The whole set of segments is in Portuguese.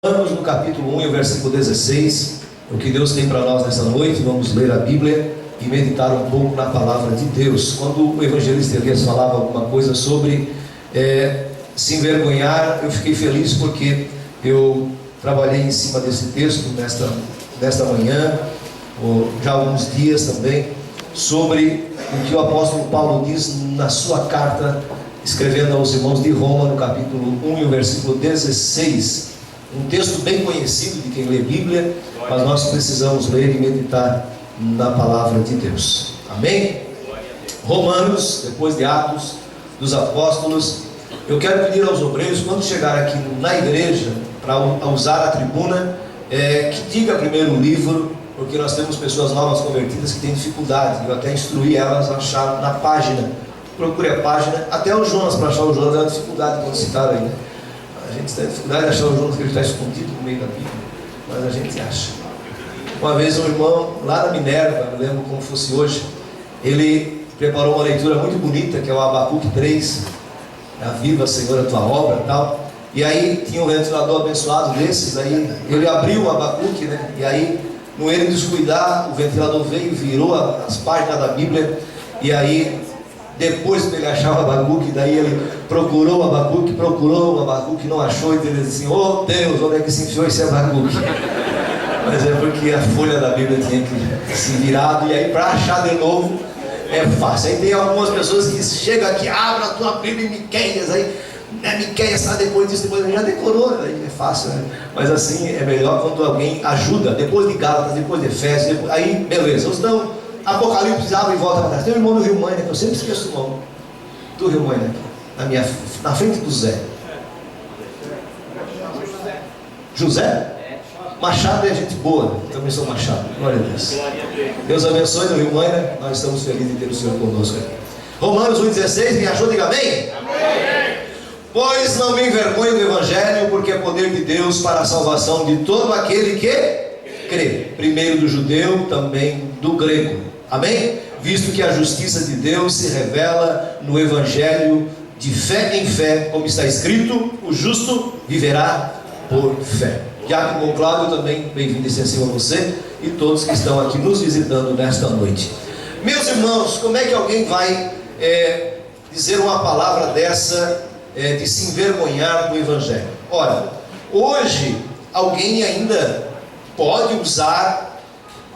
Romanos, no capítulo 1 e o versículo 16, o que Deus tem para nós nessa noite. Vamos ler a Bíblia e meditar um pouco na palavra de Deus. Quando o evangelista Elias falava alguma coisa sobre se envergonhar, eu fiquei feliz porque eu trabalhei em cima desse texto nesta manhã, já há alguns dias também, sobre o que o apóstolo Paulo diz na sua carta, escrevendo aos irmãos de Roma, no capítulo 1 e o versículo 16. Um texto bem conhecido de quem lê Bíblia, mas nós precisamos ler e meditar na palavra de Deus. Amém? Romanos, depois de Atos dos Apóstolos. Eu quero pedir aos obreiros, quando chegar aqui na igreja, para usar a tribuna, que diga primeiro o livro, porque nós temos pessoas novas convertidas que têm dificuldade. Eu até instruí elas a achar na página. Procure a página. Até o Jonas, para achar o Jonas, é uma dificuldade quando citaram aí, né? A gente tem dificuldade de achar o Jonas, que ele está escondido no meio da Bíblia, mas a gente acha. Uma vez um irmão lá na Minerva, eu lembro como fosse hoje, ele preparou uma leitura muito bonita, que é o Abacuque 3, Aviva, Senhor, a tua obra e tal. E aí tinha um ventilador abençoado desses, aí ele abriu o Abacuque, né? E aí, no ele descuidar, o ventilador veio, virou as páginas da Bíblia, e aí, depois que ele achava o Abacuque, daí ele procurou o Abacuque, não achou, e ele disse assim: oh Deus, onde é que se enfiou esse Abacuque? Mas é porque a folha da Bíblia tinha que se virado, e aí para achar de novo é fácil. Aí tem algumas pessoas que chegam aqui, abre a tua Bíblia em Miqueias, aí Miqueias está depois disso, depois já decorou, aí é fácil, né? Mas assim é melhor quando alguém ajuda, depois de Gálatas, depois de Efésios, aí beleza. Ou senão Apocalipse abre e volta para trás. Tem um irmão do Rio Mãe, que eu sempre esqueço o nome do Rio Mãe aqui, na frente do Zé. José? Machado é gente boa, também sou Machado, glória a Deus. Deus abençoe no Rio Mãe, né? Nós estamos felizes de ter o Senhor conosco aqui. Romanos 1,16, me ajuda, diga amém? Amém. Pois não me envergonho do Evangelho, porque é poder de Deus para a salvação de todo aquele que crê, primeiro do judeu, também do grego. Amém? Visto que a justiça de Deus se revela no Evangelho de fé em fé, como está escrito: o justo viverá por fé. Diácono Cláudio, também bem-vindo e sensível a você e todos que estão aqui nos visitando nesta noite. Meus irmãos, como é que alguém vai dizer uma palavra dessa, de se envergonhar do Evangelho? Ora, hoje alguém ainda pode usar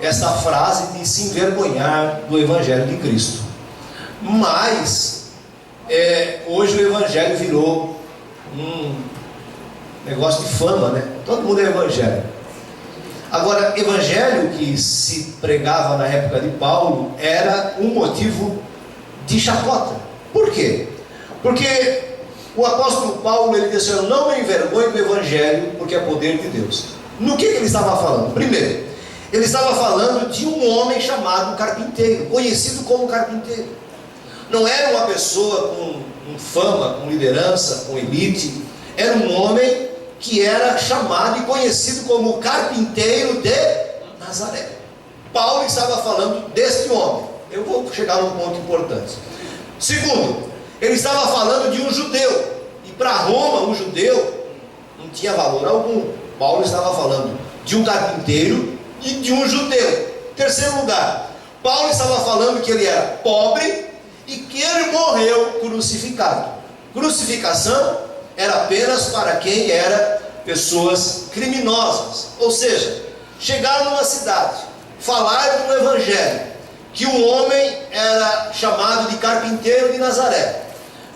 essa frase de se envergonhar do Evangelho de Cristo, mas hoje o Evangelho virou um negócio de fama, né? Todo mundo é Evangelho. Agora, Evangelho que se pregava na época de Paulo era um motivo de chacota. Por quê? Porque o apóstolo Paulo, ele disse: eu não me envergonho do Evangelho, porque é poder de Deus. No que ele estava falando? Primeiro, ele estava falando de um homem chamado carpinteiro, conhecido como carpinteiro. Não era uma pessoa com fama, com liderança, com elite. Era um homem que era chamado e conhecido como carpinteiro de Nazaré. Paulo estava falando deste homem. Eu vou chegar num ponto importante. Segundo, ele estava falando de um judeu, e para Roma um judeu não tinha valor algum. Paulo estava falando de um carpinteiro e de um judeu. Terceiro lugar, Paulo estava falando que ele era pobre e que ele morreu crucificado. Crucificação era apenas para quem era pessoas criminosas. Ou seja, chegaram numa cidade, falaram no Evangelho que o homem era chamado de carpinteiro de Nazaré,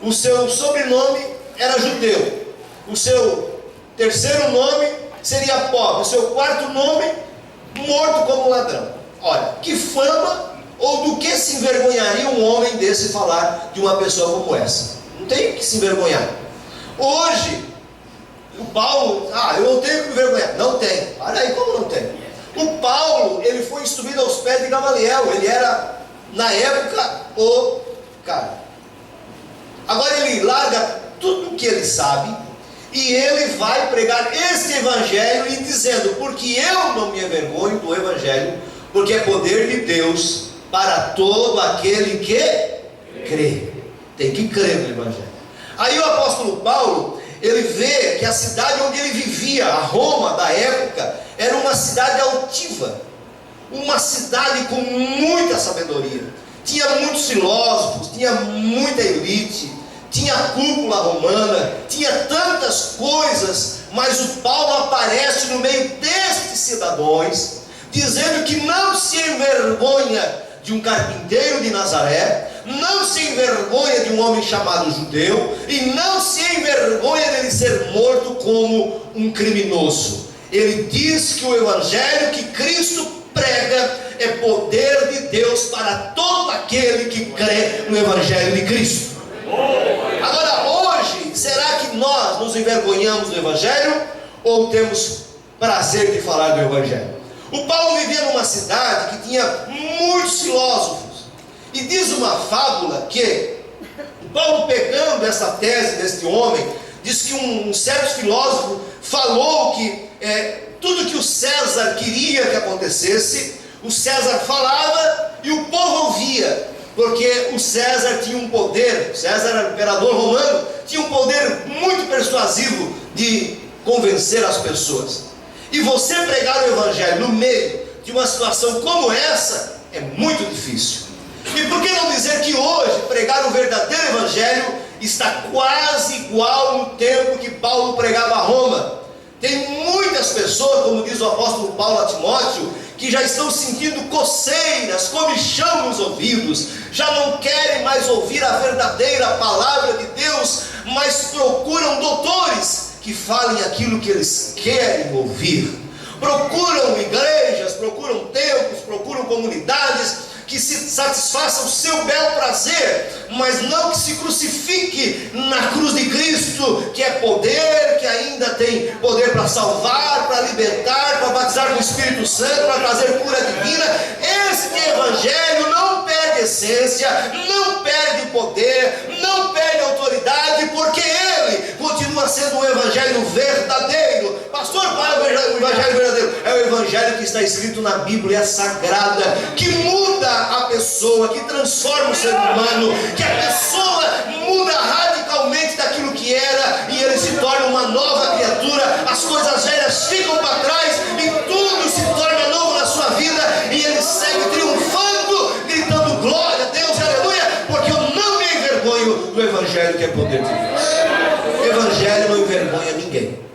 o seu sobrenome era judeu, o seu terceiro nome seria pobre, o seu quarto nome morto como ladrão. Olha, que fama, ou do que se envergonharia um homem desse falar de uma pessoa como essa? Não tem que se envergonhar. Hoje, o Paulo, eu não tenho que me envergonhar. Não tem. Olha aí, como não tem? O Paulo, ele foi instruído aos pés de Gamaliel. Ele era, na época, o cara. Agora ele larga tudo o que ele sabe e ele vai pregar este Evangelho e dizendo: porque eu não me envergonho do Evangelho, porque é poder de Deus para todo aquele que crê. Tem que crer no Evangelho. Aí o apóstolo Paulo, ele vê que a cidade onde ele vivia, a Roma da época, era uma cidade altiva, uma cidade com muita sabedoria. Tinha muitos filósofos, tinha muita elite, tinha a cúpula romana, tinha tantas coisas, mas o Paulo aparece no meio destes cidadãos, dizendo que não se envergonha de um carpinteiro de Nazaré, não se envergonha de um homem chamado judeu, e não se envergonha dele ser morto como um criminoso. Ele diz que o evangelho que Cristo prega é poder de Deus para todo aquele que crê no evangelho de Cristo. Agora, hoje, será que nós nos envergonhamos do evangelho ou temos prazer de falar do evangelho? O Paulo vivia numa cidade que tinha muitos filósofos, e diz uma fábula que Paulo, pegando essa tese deste homem, diz que um certo filósofo falou que tudo que o César queria que acontecesse, o César falava e o povo ouvia, porque o César tinha um poder, o César era o imperador romano, tinha um poder muito persuasivo de convencer as pessoas. E você pregar o evangelho no meio de uma situação como essa é muito difícil. E por que não dizer que hoje pregar o verdadeiro evangelho está quase igual no tempo que Paulo pregava a Roma? Tem muitas pessoas, como diz o apóstolo Paulo a Timóteo, que já estão sentindo coceiras, comichão nos ouvidos, já não querem mais ouvir a verdadeira palavra de Deus, mas procuram doutores que falem aquilo que eles querem ouvir. Procuram igrejas, procuram templos, procuram comunidades que se satisfaçam o seu belo prazer, mas não que se crucifique na cruz de Cristo, que é poder, que ainda tem poder para salvar, para libertar, para batizar com o Espírito Santo, para trazer cura divina. Este evangelho não perde essência, não perde poder, não perde autoridade, porque ele continua sendo um evangelho verdadeiro. Pastor, qual é o evangelho verdadeiro? É o evangelho que está escrito na Bíblia Sagrada, que muda a pessoa, que transforma o ser humano, que a pessoa muda radicalmente daquilo que era, e ele se torna uma nova criatura. As coisas velhas ficam para trás e tudo se torna novo na sua vida, e ele segue triunfando, gritando glória a Deus, aleluia, porque eu não me envergonho do evangelho que é poder de Deus. O evangelho não envergonha ninguém.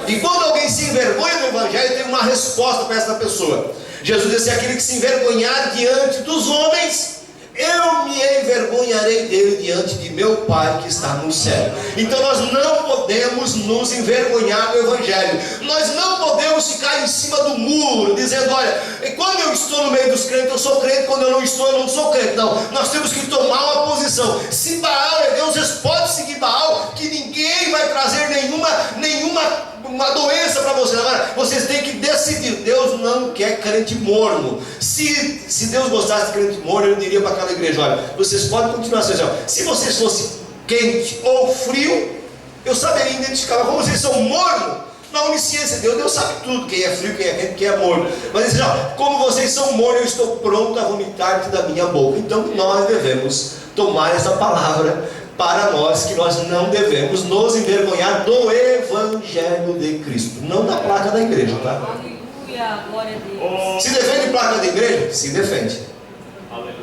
E quando alguém se envergonha do evangelho, tem uma resposta para essa pessoa. Jesus disse: aquele que se envergonhar diante dos homens, eu me envergonharei dele diante de meu Pai que está no céu. Então nós não podemos nos envergonhar do evangelho. Nós não podemos ficar em cima do muro, dizendo: olha, quando eu estou no meio dos crentes eu sou crente, quando eu não estou eu não sou crente. Não, nós temos que tomar uma posição. Se Baal é Deus, vocês podem seguir Baal, que ninguém vai trazer nenhuma doença para vocês. Agora, vocês têm que decidir. Deus não quer crente morno. Se Deus gostasse de crente morno, ele diria para aquela igreja: olha, vocês podem continuar sendo. Se vocês fossem quente ou frio, eu saberia identificar. Mas como vocês são morno, na onisciência de Deus, Deus sabe tudo, quem é frio, quem é quente, quem é morno. Mas ele diz: como vocês são mornos, eu estou pronto a vomitar-te da minha boca. Então nós devemos tomar essa palavra para nós, que nós não devemos nos envergonhar do evangelho de Cristo, não da placa da igreja, tá? Aleluia, glória a Deus. Se defende placa da igreja? Se defende. Aleluia.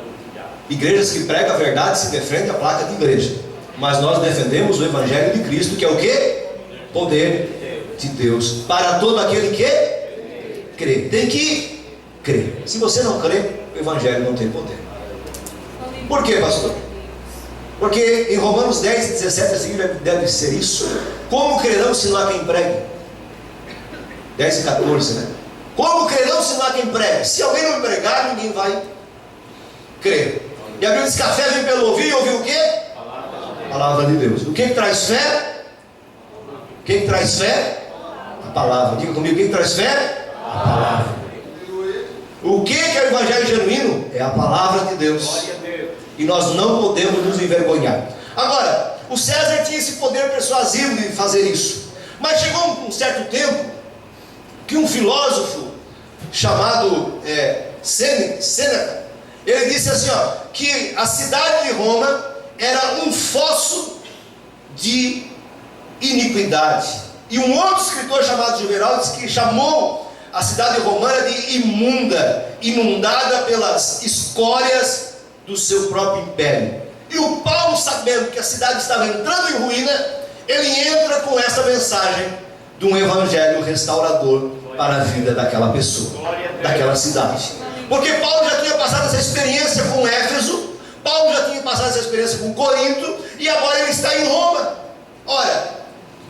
Igrejas que pregam a verdade se defendem a placa de igreja, mas nós defendemos o evangelho de Cristo, que é o quê? Poder de Deus para todo aquele que crê. Tem que crer. Se você não crê, o evangelho não tem poder. Por quê, pastor? Porque em Romanos 10 e 17 a seguir deve ser isso. Como crerão se não há quem pregue? 10 e 14, né? Como crerão se não há quem pregue? Se alguém não pregar, ninguém vai crer. E a Bíblia diz que a fé vem pelo ouvir, e ouvir o quê? A palavra de Deus. O que traz fé? O que traz fé? A palavra. Diga comigo, o que traz fé? A palavra. O que é o evangelho genuíno? É a palavra de Deus. E nós não podemos nos envergonhar. Agora, o César tinha esse poder persuasivo de fazer isso. Mas chegou um certo tempo que um filósofo chamado Sêneca, ele disse assim, que a cidade de Roma era um fosso de iniquidade. E um outro escritor chamado Juvenal diz que chamou a cidade romana de imunda, inundada pelas escórias do seu próprio império. E o Paulo, sabendo que a cidade estava entrando em ruína, ele entra com essa mensagem de um evangelho restaurador para a vida daquela pessoa, daquela cidade. Porque Paulo já tinha passado essa experiência com Éfeso, Paulo já tinha passado essa experiência com Corinto, e agora ele está em Roma. Ora,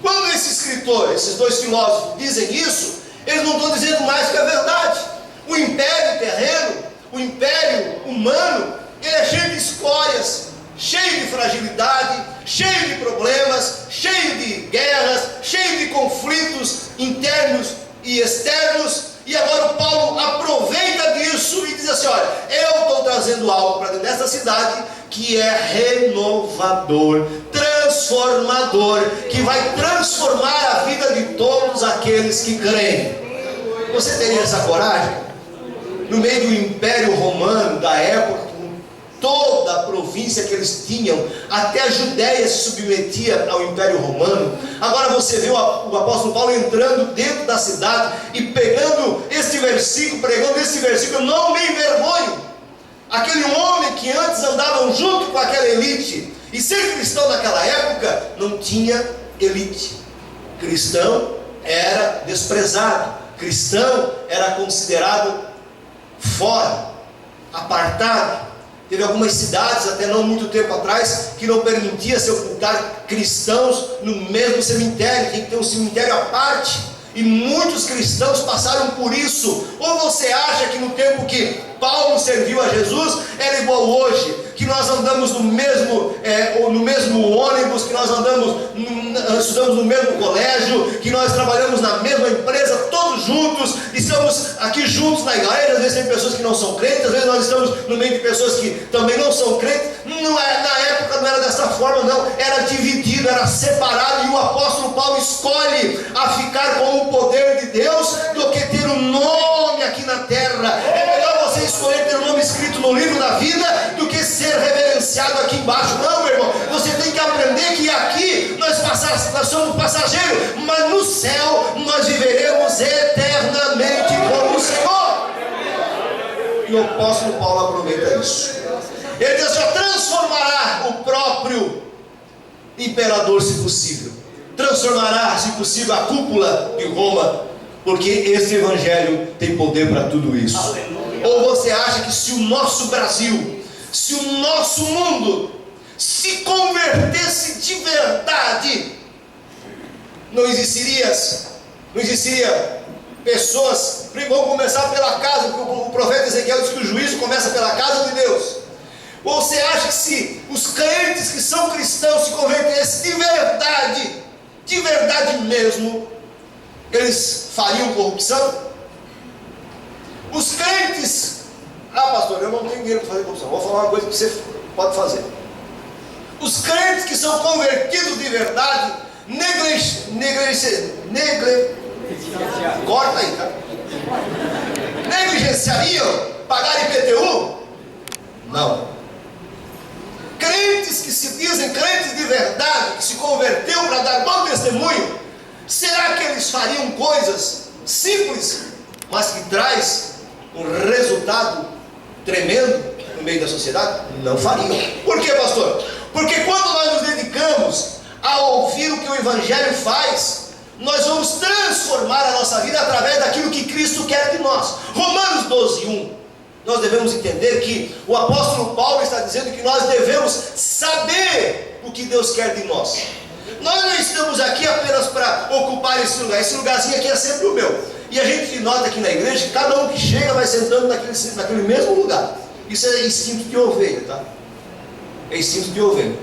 quando esse escritor, esses dois filósofos dizem isso, eles não estão dizendo mais que a verdade. O império terreno, o império humano, ele é cheio de escórias, cheio de fragilidade, cheio de problemas, cheio de guerras, cheio de conflitos internos e externos. E agora o Paulo aproveita disso e diz assim: olha, eu estou trazendo algo para dentro dessa cidade que é renovador, transformador, que vai transformar a vida de todos aqueles que creem. Você teria essa coragem? No meio do Império Romano da época, toda a província que eles tinham, até a Judéia se submetia ao Império Romano. Agora você vê o apóstolo Paulo entrando dentro da cidade e pegando este versículo, pregando este versículo: não me envergonho. Aquele homem que antes andavam junto com aquela elite, e ser cristão naquela época não tinha elite. Cristão era desprezado, cristão era considerado fora, apartado. Teve algumas cidades, até não muito tempo atrás, que não permitia sepultar cristãos no mesmo cemitério, tem que ter um cemitério à parte, e muitos cristãos passaram por isso. Ou você acha que no tempo que Paulo serviu a Jesus era igual hoje, que nós andamos no mesmo ônibus, que nós estudamos no mesmo colégio, que nós trabalhamos na mesma empresa, todos juntos, estamos aqui juntos na igreja? Às vezes tem pessoas que não são crentes, às vezes nós estamos no meio de pessoas que também não são crentes. Não é, na época não era dessa forma, não, era dividido, era separado, e o apóstolo Paulo escolhe a ficar com o poder de Deus do que ter um nome aqui na terra. É melhor você escolher ter um nome escrito no livro da vida do que ser reverenciado aqui embaixo. Não, meu irmão, você tem que aprender que aqui nós somos passageiros, mas no céu nós viveremos eternamente com o Senhor. E o apóstolo Paulo aproveita isso. Ele diz: já transformará o próprio imperador, se possível, transformará, se possível, a cúpula de Roma, porque esse evangelho tem poder para tudo isso. Aleluia. Ou você acha que se o nosso Brasil, se o nosso mundo se convertesse de verdade, não existiria pessoas? Vamos começar pela casa, porque o profeta Ezequiel diz que o juízo começa pela casa de Deus. Ou você acha que se os crentes que são cristãos se convertessem de verdade mesmo, eles fariam corrupção? Os crentes: pastor, eu não tenho dinheiro para fazer corrupção. Vou falar uma coisa que você pode fazer. Os crentes que são convertidos de verdade, corta aí, tá? Negligenciariam pagar IPTU? Não. Crentes que se dizem crentes de verdade, que se converteu para dar bom testemunho, será que eles fariam coisas simples, mas que traz um resultado tremendo no meio da sociedade? Não fariam. Por quê, pastor? Porque quando nós nos dedicamos a ouvir o que o evangelho faz, nós vamos transformar a nossa vida através daquilo que Cristo quer de nós. Romanos 12:1. Nós devemos entender que o apóstolo Paulo está dizendo que nós devemos saber o que Deus quer de nós. Nós não estamos aqui apenas para ocupar esse lugar. Esse lugarzinho aqui é sempre o meu. E a gente nota aqui na igreja que cada um que chega vai sentando naquele mesmo lugar. Isso é instinto de ovelha, tá? É instinto de ovelha.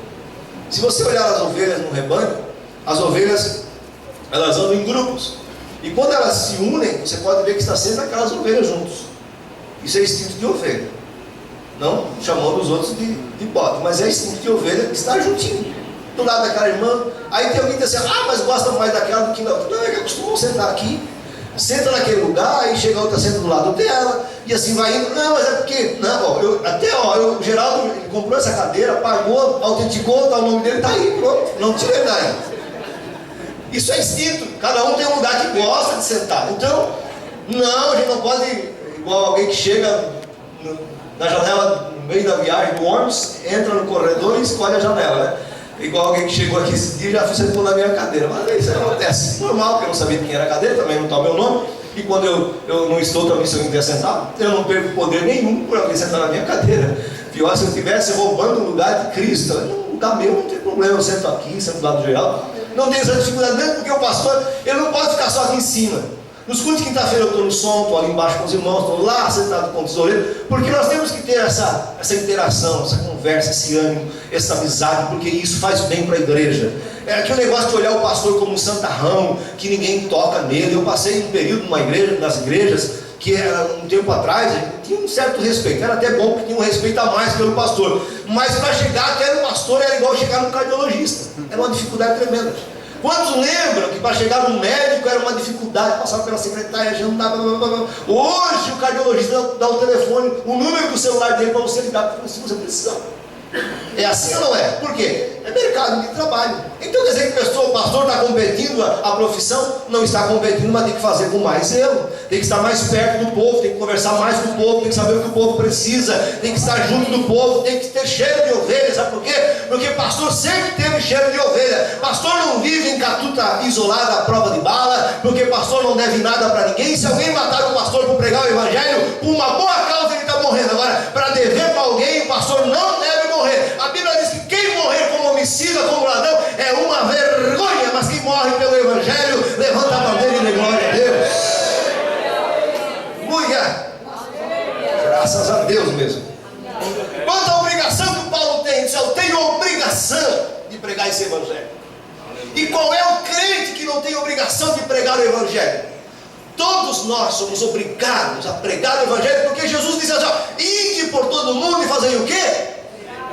Se você olhar as ovelhas no rebanho, as ovelhas, elas andam em grupos. E quando elas se unem, você pode ver que está sempre aquelas ovelhas juntos. Isso é instinto de ovelha. Não chamando os outros de bode, mas é instinto de ovelha que está juntinho, do lado daquela irmã. Aí tem alguém que diz assim: mas gosta mais daquela do que da outra. Não, é que acostumam sentar aqui, senta naquele lugar, aí chega a outra, senta do lado dela, e assim vai indo. Não, mas é porque, o Geraldo, ele comprou essa cadeira, pagou, autenticou, tá o nome dele, tá aí, pronto, não tirei daí. Isso é instinto. Cada um tem um lugar que gosta de sentar. Então, não, a gente não pode, igual alguém que chega na janela no meio da viagem do ônibus, entra no corredor e escolhe a janela, né? Igual alguém que chegou aqui esse dia já sentou na minha cadeira. Mas isso acontece. Normal, porque eu não sabia quem era a cadeira, também não está o meu nome. E quando eu não estou também, se alguém quiser sentar, eu não perco poder nenhum por alguém sentar na minha cadeira. Pior se eu estivesse roubando o lugar de Cristo. No lugar meu não tem problema, eu sento aqui, sento do lado geral. Não tem essa dificuldade, mesmo porque o pastor, ele não pode ficar só aqui em cima. Nos cultos de quinta-feira eu estou no som, estou ali embaixo com os irmãos, estou lá sentado com o tesoureiro, porque nós temos que ter essa interação, essa conversa, esse ânimo, essa amizade, porque isso faz bem para a igreja. É aquele negócio de olhar o pastor como um santarrão, que ninguém toca nele. Eu passei um período numa igreja, nas igrejas, que um tempo atrás tinha um certo respeito, era até bom porque tinha um respeito a mais pelo pastor, mas para chegar até no pastor era igual chegar no cardiologista, era uma dificuldade tremenda. Quantos lembram que para chegar no médico era uma dificuldade, passar pela secretária, agendar, hoje o cardiologista dá o telefone, o número do celular dele para você ligar se você precisar. É assim ou não é? Por quê? É mercado de trabalho. Então quer dizer que o pastor está competindo, a profissão não está competindo, mas tem que fazer com mais zelo, tem que estar mais perto do povo, tem que conversar mais com o povo, tem que saber o que o povo precisa, tem que estar junto do povo, tem que ter cheiro de ovelha. Sabe por quê? Porque pastor sempre teve cheiro de ovelha. Pastor não vive em catuta isolada à prova de bala, porque pastor não deve nada para ninguém. Se alguém matar o pastor por pregar o evangelho, por uma boa causa ele está morrendo. Agora, para dever para alguém, o pastor não deve morrer. A Bíblia diz que quem morrer como homicida, como ladrão, é uma vergonha, mas quem morre pelo evangelho levanta a bandeira e dê glória a Deus. Aleluia! Graças a Deus mesmo. Quanto à obrigação que Paulo tem, diz: eu tenho obrigação de pregar esse evangelho. E qual é o crente que não tem obrigação de pregar o evangelho? Todos nós somos obrigados a pregar o evangelho, porque Jesus diz assim: ó, ide por todo mundo e fazer o quê?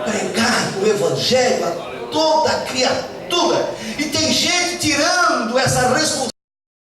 Pregar o evangelho a toda criatura. E tem gente tirando essa responsabilidade